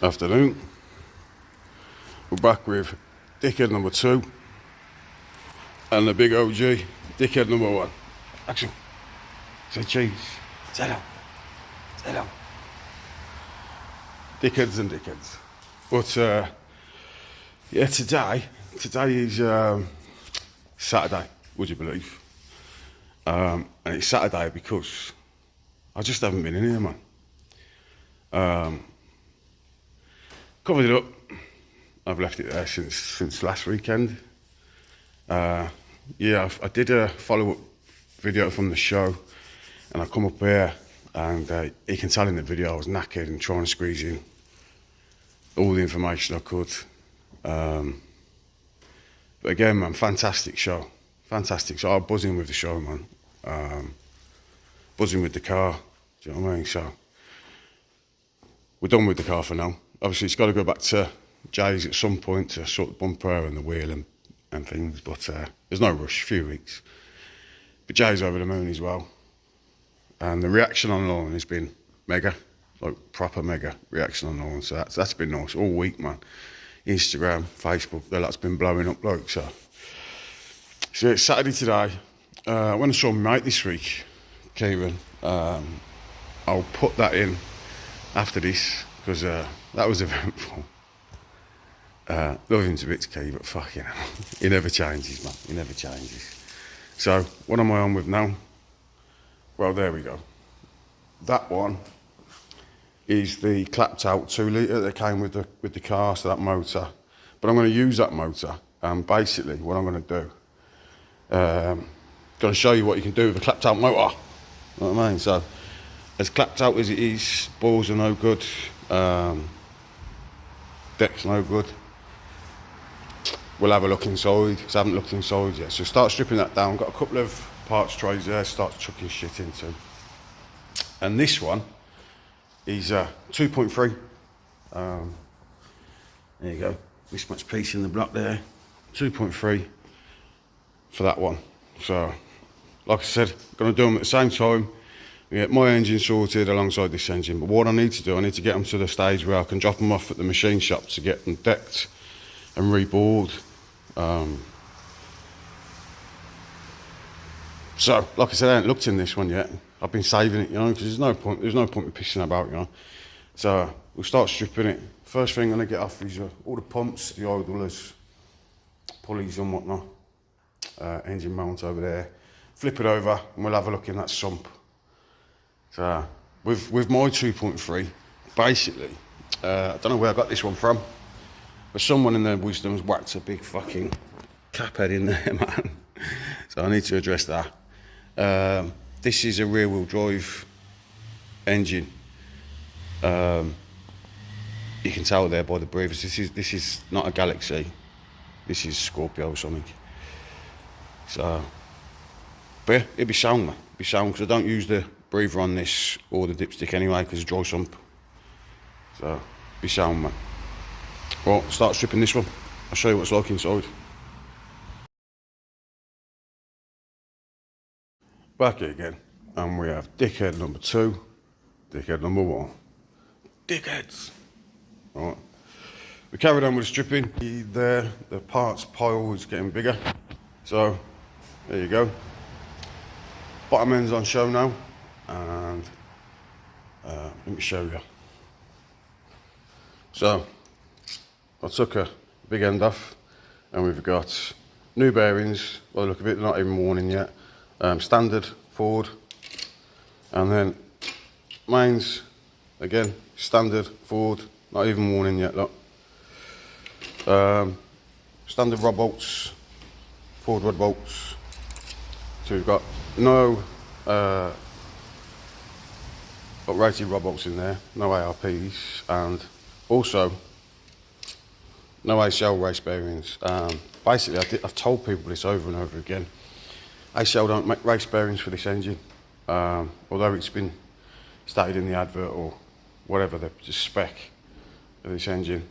Afternoon. We're back with dickhead number 2 and the big OG, dickhead number 1. Action. Say cheese. Say down. Say down. Dickheads and dickheads. But yeah, today is Saturday, would you believe? And it's Saturday because I just haven't been in here, man. Covered it up. I've left it there since last weekend. Yeah, I did a follow-up video from the show, and I come up here, and you can tell in the video I was knackered and trying to squeeze in all the information I could. But again, man, fantastic show. Fantastic. So I'm buzzing with the show, man. Buzzing with the car. Do you know what I mean? So we're done with the car for now. Obviously, it's got to go back to Jay's at some point to sort the bumper and the wheel and things, but there's no rush, a few weeks. But Jay's over the moon as well. And the reaction online has been mega, like proper mega reaction online. So that's been nice all week, man. Instagram, Facebook, that's been blowing up, like, so it's Saturday today. When I saw my mate this week, Kieran, I'll put that in after this, because that was eventful. Love him to bits, Key, but fucking hell, he never changes, man. He never changes. So, what am I on with now? Well, there we go. That one is the clapped out 2 litre that came with the car, so that motor. But I'm going to use that motor, and basically what I'm going to do, going to show you what you can do with a clapped out motor. You know what I mean? So, as clapped out as it is, balls are no good, deck's no good. We'll have a look inside, because I haven't looked inside yet. So start stripping that down. Got a couple of parts trays there, start chucking shit into. And this one is 2.3. There you go. This much piece in the block there. 2.3 for that one. So, like I said, going to do them at the same time. Get my engine sorted alongside this engine. But what I need to do, I need to get them to the stage where I can drop them off at the machine shop to get them decked and rebored. So, like I said, I haven't looked in this one yet. I've been saving it, you know, because there's no point in pissing about, you know. So we'll start stripping it. First thing I'm gonna get off is all the pumps, the idlers, pulleys and whatnot. Engine mount over there. Flip it over and we'll have a look in that sump. So with my 2.3, basically, I don't know where I got this one from, but someone in their wisdom's whacked a big fucking cap head in there, man. So I need to address that. This is a rear wheel drive engine. You can tell there by the breathers. This is not a Galaxy. This is Scorpio or something. So, but yeah, it'd be sound, man. It'd be sound, because I don't use the breather on this or the dipstick anyway, because it's dry sump. So, be sound, man. Well, start stripping this one. I'll show you what it's like inside. Back here again, and we have dickhead number 2, dickhead number 1. Dickheads. Right. We carried on with the stripping. There, the parts pile is getting bigger. So, there you go. Bottom end's on show now, and let me show you. So, I took a big end off, and we've got new bearings. By the look of it, they're not even worn in yet. Standard Ford, and then mains again, standard Ford, not even worn in yet. Look, standard rod bolts, Ford rod bolts. So we've got no rated rod bolts in there, no ARPs, and also no ACL race bearings. Basically, I've told people this over and over again. ACL don't make race bearings for this engine, although it's been stated in the advert or whatever, the spec of this engine.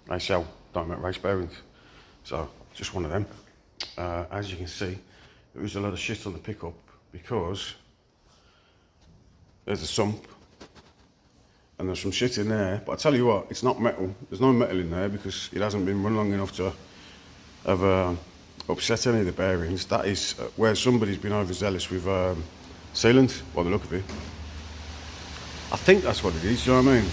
ACL don't make race bearings, so just one of them. As you can see, there is a lot of shit on the pickup because there's a sump and there's some shit in there. But I tell you what, it's not metal. There's no metal in there because it hasn't been run long enough to have upset any of the bearings. That is where somebody's been overzealous with sealant, by the look of it. I think that's what it is, you know what I mean?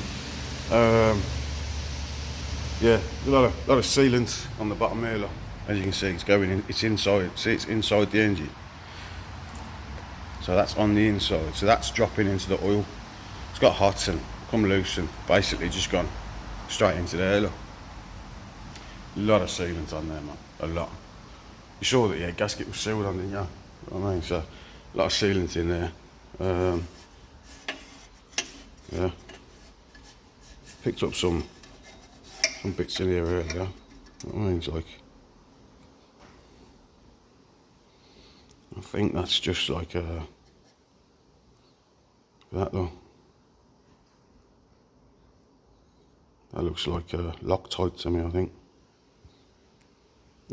Yeah, a lot of sealant on the bottom here, look. As you can see, it's going in, it's inside. See, it's inside the engine. So that's on the inside. So that's dropping into the oil. It's got hot and come loose and basically just gone straight into there, look. A lot of sealant on there, man. A lot. You saw that, yeah, gasket was sealed on, didn't you? You know what I mean? So, a lot of sealant in there. Yeah. Picked up some bits in here earlier. You know what I mean? It's like, I think that's just like that though. That looks like Loctite to me, I think.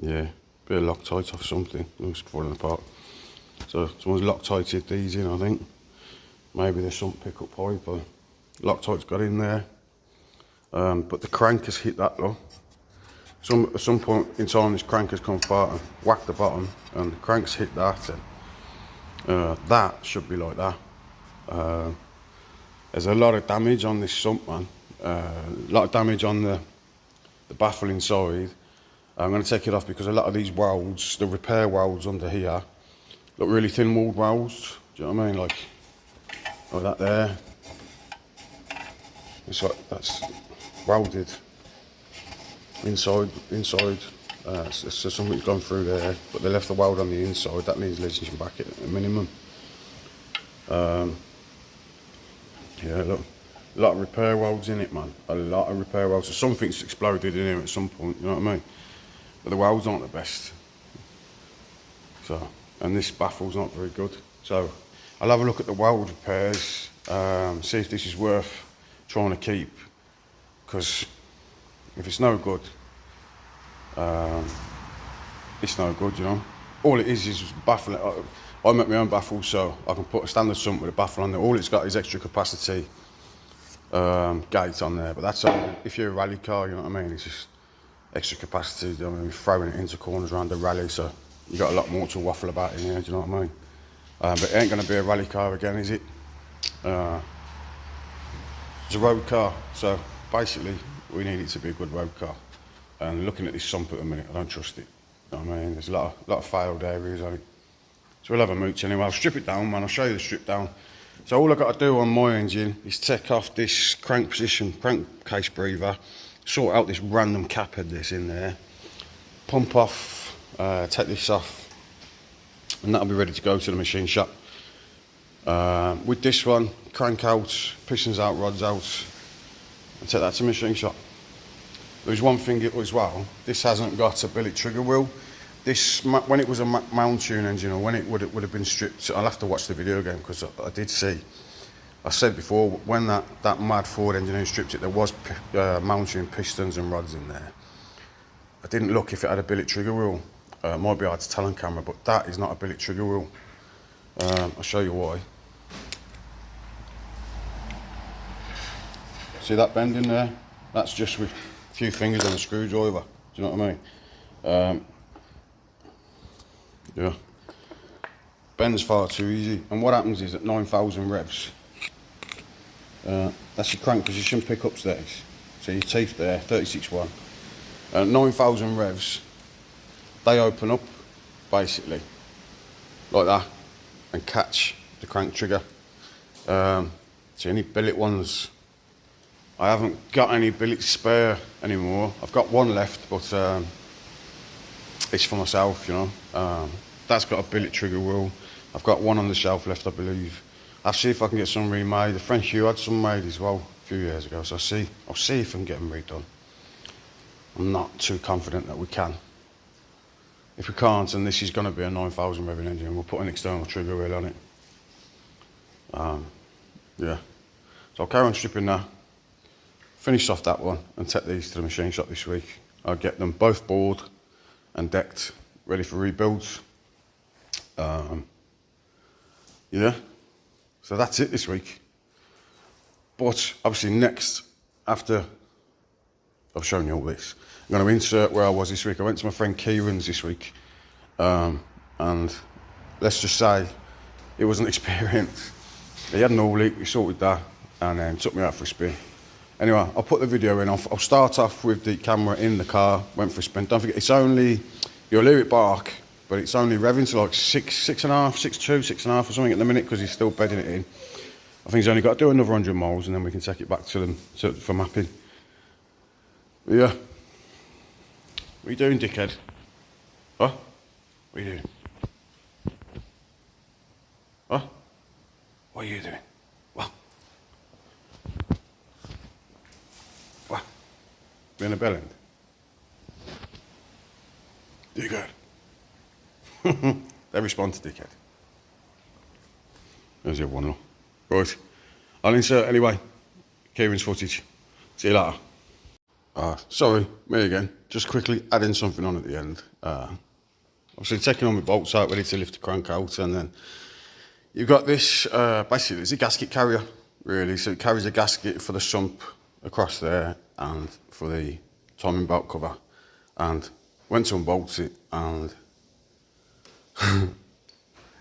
Yeah, bit of Loctite off something. Looks falling apart. So someone's Loctited these in, I think. Maybe there's some pickup pipe or Loctite's got in there. But the crank has hit that low. At some point in time, this crank has come apart and whacked the bottom, and the crank's hit that, and that should be like that. There's a lot of damage on this sump, man. A lot of damage on the baffle inside. I'm going to take it off because a lot of these welds, the repair welds under here, look really thin walled welds. Do you know what I mean? Like that there. It's like that's welded inside. So something's gone through there, but they left the weld on the inside. That needs legislation back at a minimum. Yeah, look, a lot of repair welds in it, man. A lot of repair welds. So something's exploded in here at some point. You know what I mean? But the welds aren't the best. So, and this baffle's not very good. So, I'll have a look at the weld repairs. See if this is worth trying to keep. Because if it's no good, it's no good, you know. All it is baffle. I make my own baffle, so I can put a standard sump with a baffle on there. All it's got is extra capacity gates on there, but that's if you're a rally car, you know what I mean. It's just extra capacity. I mean, throwing it into corners around the rally, so you got a lot more to waffle about in here. Do you know what I mean? But it ain't going to be a rally car again, is it? It's a road car, so basically we need it to be a good road car. And looking at this sump at the minute, I don't trust it. You know what I mean? There's a lot of failed areas on it. So we'll have a mooch anyway. I'll strip it down, man. I'll show you the strip down. So all I've got to do on my engine is take off this crankcase breather, sort out this random cap head that's in there, pump off, take this off, and that'll be ready to go to the machine shop. With this one, crank out, pistons out, rods out, and take that to the machine shop. There's one thing as well, this hasn't got a billet trigger wheel. This, when it was a mount tune engine, or when it would have been stripped, I'll have to watch the video again because I did see. I said before, when that mad Ford engineer stripped it, there was mount tune pistons and rods in there. I didn't look if it had a billet trigger wheel. It might be hard to tell on camera, but that is not a billet trigger wheel. I'll show you why. See that bend in there? That's just with a few fingers and a screwdriver. Do you know what I mean? Yeah, bends far too easy, and what happens is at 9,000 revs, that's your crank position pickups there. So your teeth there, 36.1. At 9,000 revs, they open up basically like that and catch the crank trigger. So any billet ones, I haven't got any billets spare anymore. I've got one left, but it's for myself, you know. That's got a billet trigger wheel. I've got one on the shelf left, I believe. I'll see if I can get some remade. The French Hugh had some made as well a few years ago, so I'll see if I can get them redone. I'm not too confident that we can. If we can't, and this is going to be a 9,000 revving engine, we'll put an external trigger wheel on it. Yeah. So I'll carry on stripping that, finish off that one, and take these to the machine shop this week. I'll get them both bored and decked, ready for rebuilds. Yeah, so that's it this week. But obviously next, after I've shown you all this, I'm going to insert where I was this week. I went to my friend Kieran's this week, and let's just say it was an experience. He had an all leak, we sorted that, and then took me out for a spin. Anyway, I'll put the video in. I'll start off with the camera in the car, went for a spin. Don't forget, it's only, you'll hear it bark, but it's only revving to like 6.5, 6.2, 6.5 or something at the minute, because he's still bedding it in. I think he's only got to do another 100 miles and then we can take it back to them for mapping. But yeah. What are you doing, dickhead? Huh? What are you doing? Huh? What are you doing? What? What? Being a bell end? Dickhead. They respond to dickhead. There's your one, look. Right, I'll insert anyway. Kieran's footage. See you later. Sorry, me again. Just quickly adding something on at the end. Obviously taking on my bolts out, ready to lift the crank out, and then you've got this, basically it's a gasket carrier, really. So it carries a gasket for the sump across there and for the timing belt cover. And went to unbolt it, and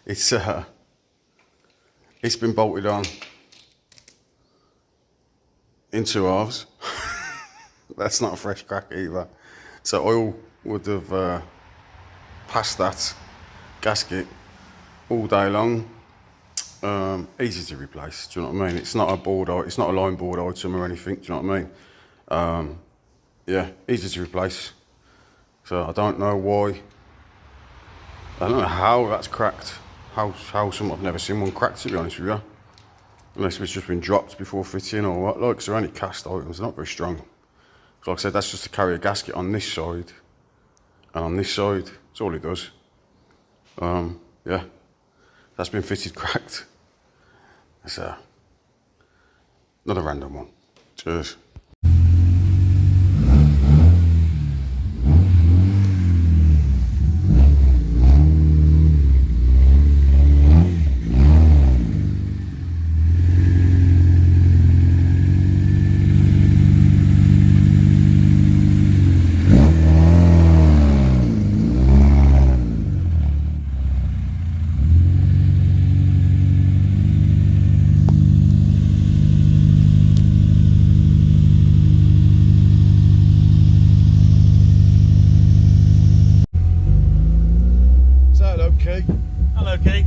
it's been bolted on in 2 halves. That's not a fresh crack either. So oil would have passed that gasket all day long. Easy to replace, do you know what I mean? It's not a board, it's not a line board item or anything, do you know what I mean? Yeah, easy to replace. So I don't know why, I don't know how that's cracked. How some, I've never seen one cracked, to be honest with you. Unless it's just been dropped before fitting or what. Like, 'cause they're only cast items, they're not very strong. So like I said, that's just to carry a gasket on this side and on this side. That's all it does. Yeah, that's been fitted cracked. It's not a random one. Cheers. Okay. Hello, Kate.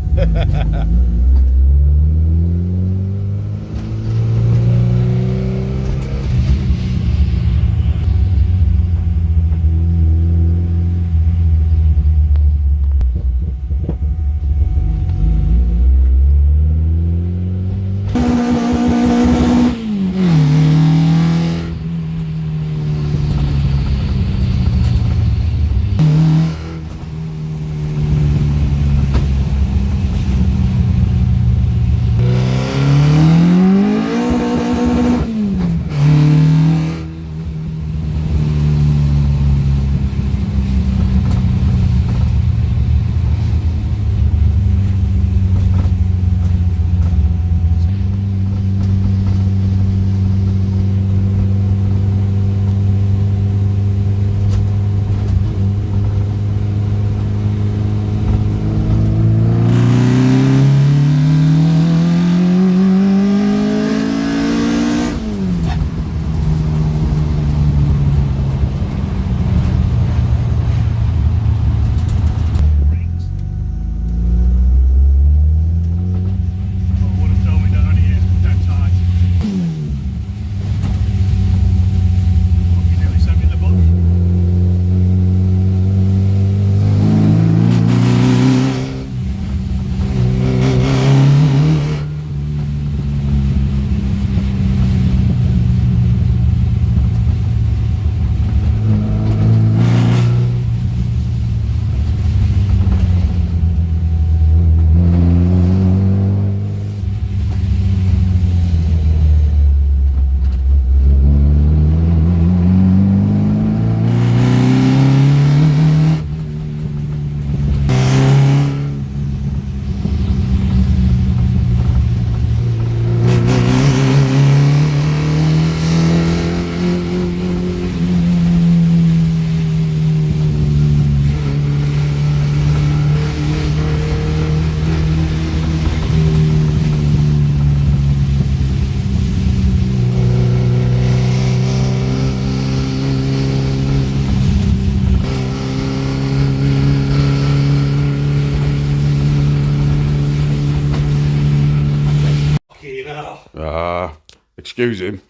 excuse him.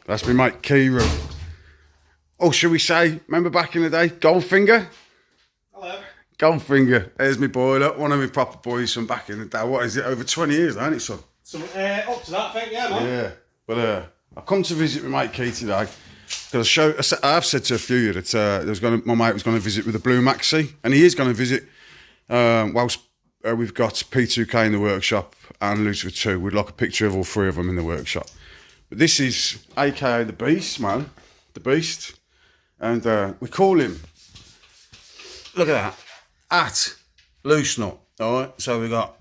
That's my mate Kieran. Oh, shall we say, remember back in the day, Goldfinger? Hello. Goldfinger, there's my boy, look, one of my proper boys from back in the day. What is it, over 20 years, ain't it, son? So, up to that, I think, yeah, man. Yeah, but I come to visit my mate Key today because I've said to a few of you that my mate was going to visit with the Blue Maxi, and he is going to visit whilst we've got P2K in the workshop and Lucifer 2. We'd like a picture of all three of them in the workshop. But this is AKA the Beast, man, the Beast, and we call him, look at that, at Loose Nut, all right? So we got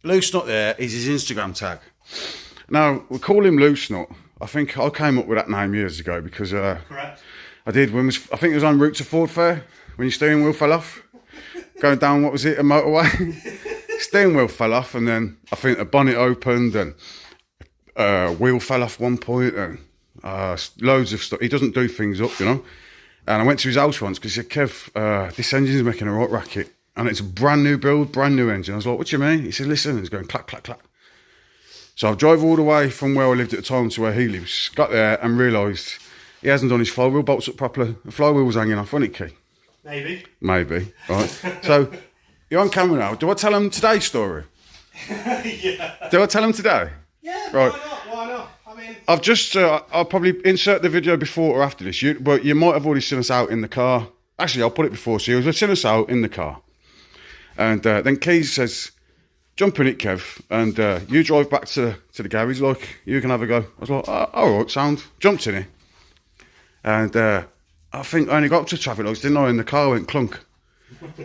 Loose Nut there is his Instagram tag. Now, we call him Loose Nut. I think I came up with that name years ago because correct. I did I think it was en route to Ford Fair when your steering wheel fell off. Going down, what was it, a motorway? Steering wheel fell off, and then I think the bonnet opened and wheel fell off one point, and loads of stuff. He doesn't do things up, you know. And I went to his house once because he said, Kev, this engine's making a right racket. And it's a brand new build, brand new engine. I was like, what do you mean? He said, listen, it's going clack, clack, clack. So I drove all the way from where I lived at the time to where he lives, got there and realised he hasn't done his flywheel bolts up properly. The flywheel was hanging off, wasn't it, Key? Maybe, right. So you're on camera now. Do I tell him today's story? Yeah. Do I tell him today? Yeah, right. Why not? I mean... I've just, I'll probably insert the video before or after this, but you might have already seen us out in the car. Actually, I'll put it before, so you've seen us out in the car. And then Keys says, jump in it, Kev, and you drive back to the garage, like, you can have a go. I was like, oh, all right, sound. Jumped in it. And I think I only got up to traffic lights, didn't I? And the car went clunk.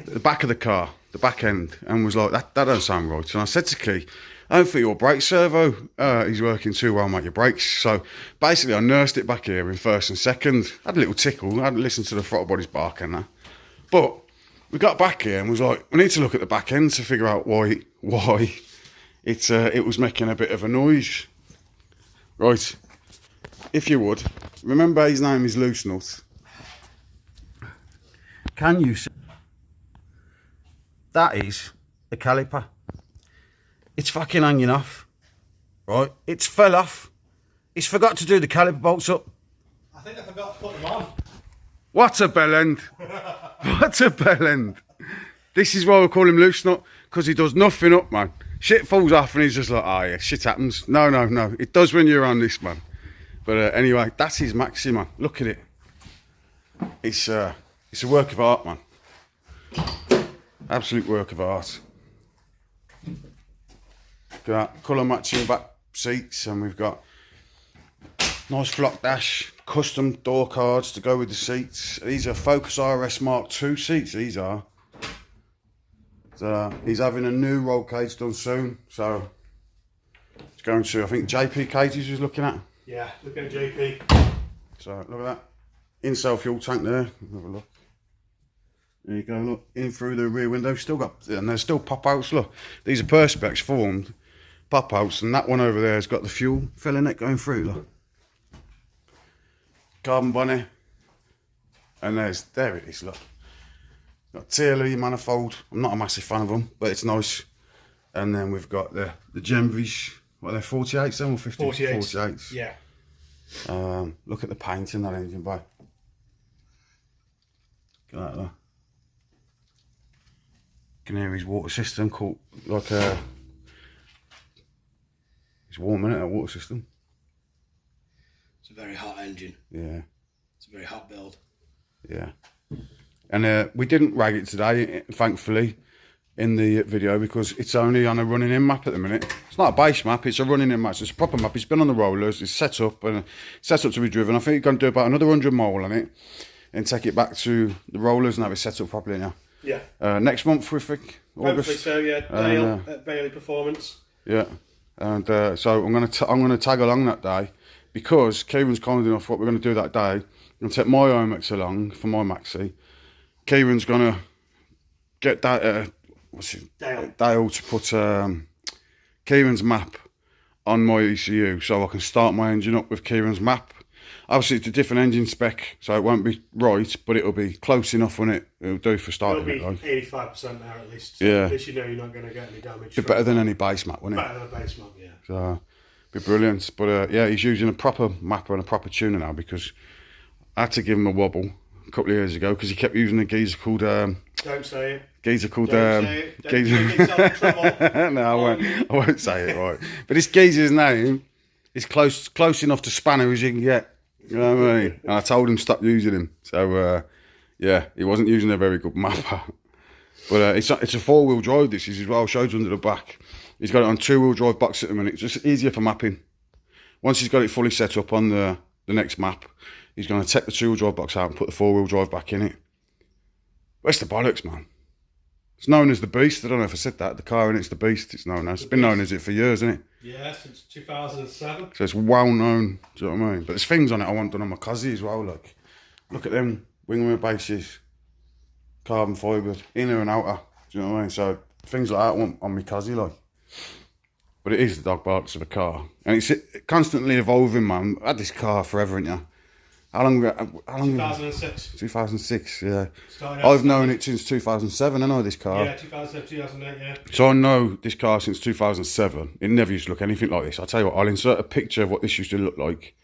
The back of the car, the back end, and was like, that don't sound right. And I said to Key, I don't think your brake servo is working too well, mate, your brakes. So basically, I nursed it back here in first and second. Had a little tickle. I hadn't listened to the throttle bodies bark and that. But we got back here and was like, we need to look at the back end to figure out why it was making a bit of a noise. Right, if you would, remember his name is Loose Nut. Can you see? That is a caliper. It's fucking hanging off, right? It's fell off. He's forgot to do the caliper bolts up. I think I forgot to put them on. What a bell end. What a bell end. This is why we call him Loose Nut, because he does nothing up, man. Shit falls off and he's just like, oh yeah, shit happens. No. It does when you're on this, man. But anyway, that's his Maxi, man. Look at it. It's a work of art, man. Absolute work of art. Got colour matching back seats, and we've got nice flock dash, custom door cards to go with the seats. These are Focus RS Mark II seats, these are. So he's having a new roll cage done soon, so it's going to, I think, JP cages he was looking at. Yeah, looking at JP. So look at that. In-cell fuel tank there. Have a look. There you go, look. In through the rear window. Still got, and there's still pop-outs, look. These are perspex formed pop-outs, and that one over there has got the fuel filling it going through, look. Carbon bonnet. And there it is, look. Got TLE manifold. I'm not a massive fan of them, but it's nice. And then we've got the Genvis. What are they, 48s then or 50? 48s. Yeah. Look at the paint in that engine bay. Look at that, look. You can hear his water system called like a. It's warm, isn't it? A water system. It's a very hot engine. Yeah. It's a very hot build. Yeah. And we didn't rag it today, thankfully, in the video, because it's only on a running in map at the minute. It's not a base map, it's a running in map. It's a proper map. It's been on the rollers, it's set up, and it's set up to be driven. I think you're going to do about another 100 mile on it and take it back to the rollers and have it set up properly now. Yeah. Next month, we think, August. Hopefully so, yeah. Dale at Bailey Performance. Yeah. And so I'm gonna tag along that day, because Kieran's kind enough. What we're going to do that day, I'm going to take my Omax along for my Maxi. Kieran's going to get that, Dale to put Kieran's map on my ECU, so I can start my engine up with Kieran's map. Obviously it's a different engine spec, so it won't be right, but it'll be close enough on it. It'll do for starting it. It'll be 85% there at least. So yeah. at least you know you're not going to get any damage. It's better than any base map, wouldn't it? Better than a base map, yeah. So, be brilliant. But yeah, he's using a proper mapper and a proper tuner now, because I had to give him a wobble a couple of years ago because he kept using a geezer called Don't say it. geezer called Don't say it. Don't make yourself in trouble. No, I won't say it, right. But this geezer's name is close enough to Spanner as you can get. You know what I mean? And I told him stop using him. So yeah, he wasn't using a very good mapper. But it's a 4-wheel drive, this is as well. Shows under the back. He's got it on 2-wheel drive box at the minute. It's just easier for mapping. Once he's got it fully set up on the next map, he's going to take the 2-wheel drive box out and put the 4-wheel drive back in it. But it's the bollocks, man. It's known as the Beast. I don't know if I said that. The car in it's the Beast. It's known as. It's been known as it for years, isn't it? Yeah, since 2007. So it's well known. Do you know what I mean? But there's things on it I want done on my Cozzy as well. Like, look at them wing mirror bases, carbon fibre, inner and outer. Do you know what I mean? So things like that I want on my Cozzy, like. But it is the dog barks of a car, and it's constantly evolving, man. I've had this car forever, haven't you? How long? 2006. 2006, yeah. I've known it since 2007, I know this car. Yeah, 2007, 2008, yeah. So I know this car since 2007. It never used to look anything like this. I'll tell you what, I'll insert a picture of what this used to look like.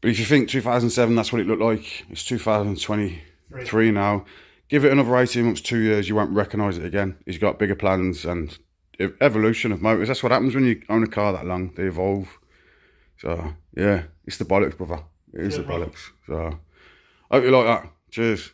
But if you think 2007, that's what it looked like. It's 2023 now. Give it another 18 months, 2 years, you won't recognise it again. He's got bigger plans and evolution of motors. That's what happens when you own a car that long. They evolve. So, yeah, it's the bollocks, brother. It is the bollocks. So, hope you like that. Cheers.